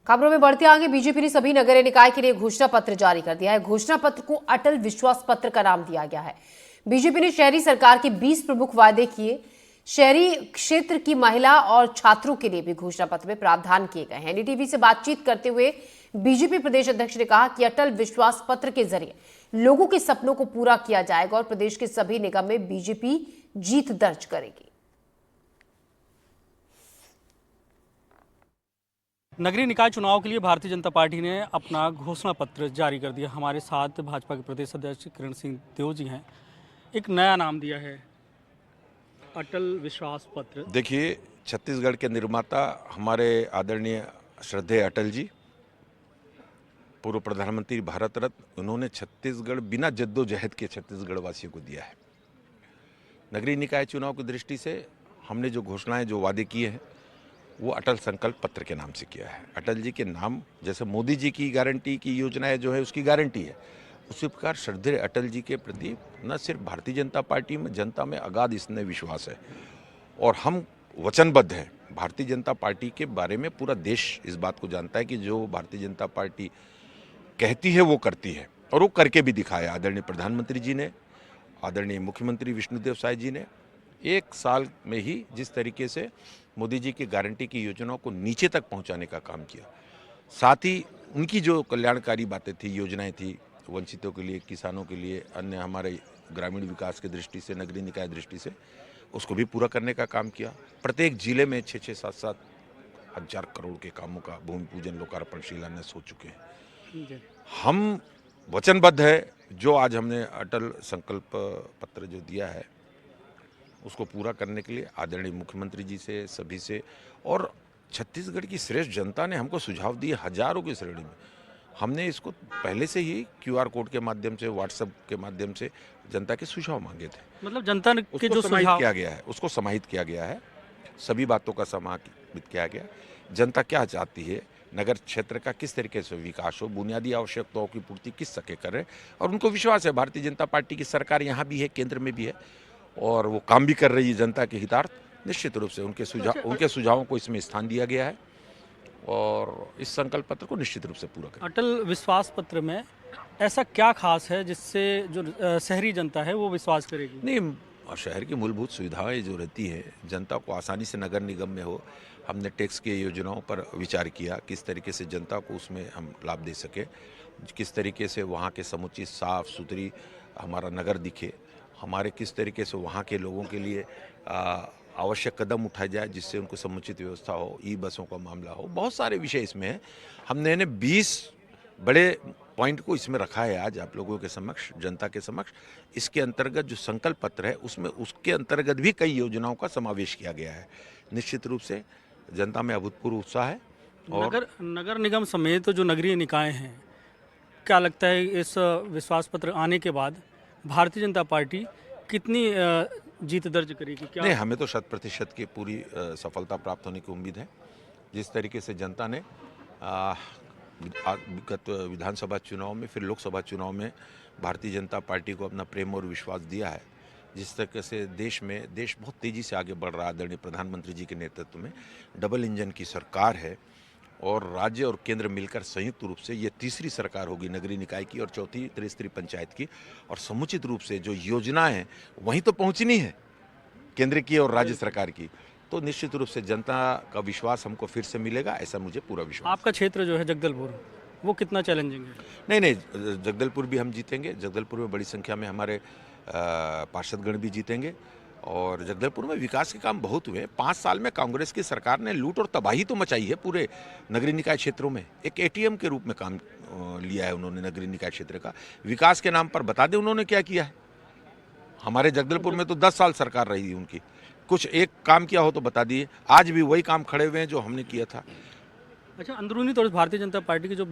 खबरों में बढ़ते आगे बीजेपी ने सभी नगरीय निकाय के लिए घोषणा पत्र जारी कर दिया है। घोषणा पत्र को अटल विश्वास पत्र का नाम दिया गया है। बीजेपी ने शहरी सरकार के 20 प्रमुख वादे किए। शहरी क्षेत्र की महिला और छात्रों के लिए भी घोषणा पत्र में प्रावधान किए गए हैं। एनडीटीवी से बातचीत करते हुए बीजेपी प्रदेश अध्यक्ष ने कहा कि अटल विश्वास पत्र के जरिए लोगों के सपनों को पूरा किया जाएगा और प्रदेश के सभी निगम में बीजेपी जीत दर्ज करेगी। नगरीय निकाय चुनाव के लिए भारतीय जनता पार्टी ने अपना घोषणा पत्र जारी कर दिया। हमारे साथ भाजपा के प्रदेश अध्यक्ष किरण सिंह देव जी हैं। एक नया नाम दिया है, अटल विश्वास पत्र। देखिए, छत्तीसगढ़ के निर्माता हमारे आदरणीय श्रद्धेय अटल जी, पूर्व प्रधानमंत्री भारत रत्न, उन्होंने छत्तीसगढ़ बिना जद्दोजहद के छत्तीसगढ़ वासियों को दिया है। नगरीय निकाय चुनाव की दृष्टि से हमने जो घोषणाएं, जो वादे किए हैं, वो अटल संकल्प पत्र के नाम से किया है। अटल जी के नाम, जैसे मोदी जी की गारंटी की योजनाएं जो है उसकी गारंटी है, उसी प्रकार श्रद्धेय अटल जी के प्रति न सिर्फ भारतीय जनता पार्टी में, जनता में अगाध इसमें विश्वास है और हम वचनबद्ध हैं। भारतीय जनता पार्टी के बारे में पूरा देश इस बात को जानता है कि जो भारतीय जनता पार्टी कहती है वो करती है और वो करके भी दिखाया। आदरणीय प्रधानमंत्री जी ने, आदरणीय मुख्यमंत्री विष्णुदेव साय जी ने एक साल में ही जिस तरीके से मोदी जी की गारंटी की योजनाओं को नीचे तक पहुंचाने का काम किया, साथ ही उनकी जो कल्याणकारी बातें थी, योजनाएं थी, वंचितों के लिए, किसानों के लिए, अन्य हमारे ग्रामीण विकास की दृष्टि से, नगरीय निकाय दृष्टि से, उसको भी पूरा करने का काम किया। प्रत्येक जिले में 6-6, 7-7 हजार करोड़ के कामों का भूमि पूजन, लोकार्पण, शिलान्यास हो चुके हैं। हम वचनबद्ध है, जो आज हमने अटल संकल्प पत्र जो दिया है उसको पूरा करने के लिए आदरणीय मुख्यमंत्री जी से, सभी से, और छत्तीसगढ़ की श्रेष्ठ जनता ने हमको सुझाव दिए हजारों की श्रेणी में। हमने इसको पहले से ही क्यूआर कोड के माध्यम से, व्हाट्सएप के माध्यम से जनता के सुझाव मांगे थे। मतलब जनता के उसको जो समाहित सुझाव किया गया है, उसको समाहित किया गया है, सभी बातों का समाहित किया गया। जनता क्या चाहती है, नगर क्षेत्र का किस तरीके से विकास हो, बुनियादी आवश्यकताओं की पूर्ति किस सके करें, और उनको विश्वास है भारतीय जनता पार्टी की सरकार यहाँ भी है, केंद्र में भी है और वो काम भी कर रही है जनता के हितार्थ। निश्चित रूप से उनके सुझावों को इसमें स्थान दिया गया है और इस संकल्प पत्र को निश्चित रूप से पूरा करें। अटल विश्वास पत्र में ऐसा क्या खास है जिससे जो शहरी जनता है वो विश्वास करेगी? नहीं, शहर की मूलभूत सुविधाएं जो रहती हैं, जनता को आसानी से नगर निगम में हो। हमने टैक्स की योजनाओं पर विचार किया, किस तरीके से जनता को उसमें हम लाभ दे सके, किस तरीके से वहाँ के समुचित साफ सुथरी हमारा नगर दिखे, हमारे किस तरीके से वहाँ के लोगों के लिए आवश्यक कदम उठाए जाए जिससे उनको समुचित व्यवस्था हो, ई बसों का मामला हो, बहुत सारे विषय इसमें हैं। हमने 20 बड़े पॉइंट को इसमें रखा है आज आप लोगों के समक्ष, जनता के समक्ष। इसके अंतर्गत जो संकल्प पत्र है उसमें उसके अंतर्गत भी कई योजनाओं का समावेश किया गया है। निश्चित रूप से जनता में अभूतपूर्व उत्साह है। और नगर निगम समेत जो नगरीय निकाय हैं, क्या लगता है इस विश्वास पत्र आने के बाद भारतीय जनता पार्टी कितनी जीत दर्ज करेगी? क्या नहीं, हमें तो 100% की पूरी सफलता प्राप्त होने की उम्मीद है। जिस तरीके से जनता ने विगत विधानसभा चुनाव में, फिर लोकसभा चुनाव में भारतीय जनता पार्टी को अपना प्रेम और विश्वास दिया है, जिस तरीके से देश बहुत तेज़ी से आगे बढ़ रहा है आदरणीय प्रधानमंत्री जी के नेतृत्व में, डबल इंजन की सरकार है और राज्य और केंद्र मिलकर संयुक्त रूप से ये तीसरी सरकार होगी नगरीय निकाय की और चौथी त्रिस्तरीय पंचायत की, और समुचित रूप से जो योजनाएं हैं वहीं तो पहुंचनी है, केंद्र की और राज्य सरकार की। तो निश्चित रूप से जनता का विश्वास हमको फिर से मिलेगा, ऐसा मुझे पूरा विश्वास। आपका क्षेत्र जो है जगदलपुर, वो कितना चैलेंजिंग है? नहीं, जगदलपुर भी हम जीतेंगे। जगदलपुर में बड़ी संख्या में हमारे पार्षदगण भी जीतेंगे और जगदलपुर में विकास के काम बहुत हुए। 5 साल में कांग्रेस की सरकार ने लूट और तबाही तो मचाई है पूरे नगरीय निकाय क्षेत्रों में। एक एटीएम के रूप में काम लिया है उन्होंने नगरीय निकाय क्षेत्र का। विकास के नाम पर बता दें उन्होंने क्या किया है। हमारे जगदलपुर में तो 10 साल सरकार रही उनकी, कुछ एक काम किया हो तो बता दिए। आज भी वही काम खड़े हुए हैं जो हमने किया था। अच्छा, अंदरूनी तौर पर भारतीय जनता पार्टी की जो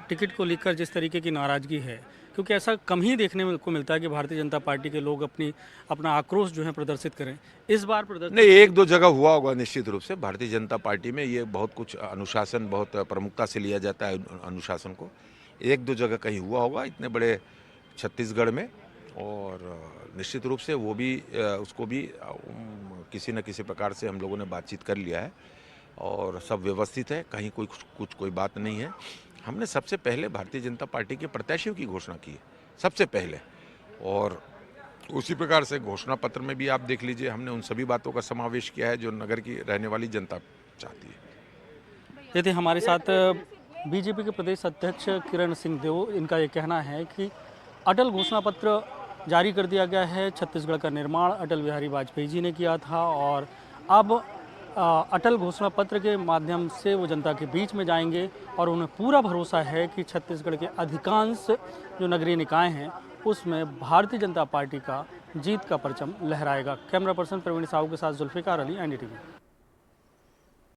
टिकट को लेकर जिस तरीके की नाराजगी है, क्योंकि ऐसा कम ही देखने को मिलता है कि भारतीय जनता पार्टी के लोग अपना आक्रोश जो है प्रदर्शित करें। इस बार प्रदर्शित नहीं, 1-2 जगह हुआ होगा निश्चित रूप से। भारतीय जनता पार्टी में ये बहुत कुछ अनुशासन बहुत प्रमुखता से लिया जाता है अनुशासन को। 1-2 जगह कहीं हुआ होगा इतने बड़े छत्तीसगढ़ में, और निश्चित रूप से वो भी उसको भी किसी न किसी प्रकार से हम लोगों ने बातचीत कर लिया है। और सब व्यवस्थित है, कहीं कोई बात नहीं है। हमने सबसे पहले भारतीय जनता पार्टी के प्रत्याशियों की घोषणा की है, सबसे पहले, और उसी प्रकार से घोषणा पत्र में भी आप देख लीजिए, हमने उन सभी बातों का समावेश किया है जो नगर की रहने वाली जनता चाहती है। ये थे हमारे साथ बीजेपी के प्रदेश अध्यक्ष किरण सिंह देव। इनका ये कहना है कि अटल घोषणा पत्र जारी कर दिया गया है। छत्तीसगढ़ का निर्माण अटल बिहारी वाजपेयी जी ने किया था और अब अटल घोषणा पत्र के माध्यम से वो जनता के बीच में जाएंगे और उन्हें पूरा भरोसा है कि छत्तीसगढ़ के अधिकांश जो नगरीय निकाय हैं उसमें भारतीय जनता पार्टी का जीत का परचम लहराएगा। कैमरा पर्सन प्रवीण साहू के साथ जुल्फिकार अली, NDTV।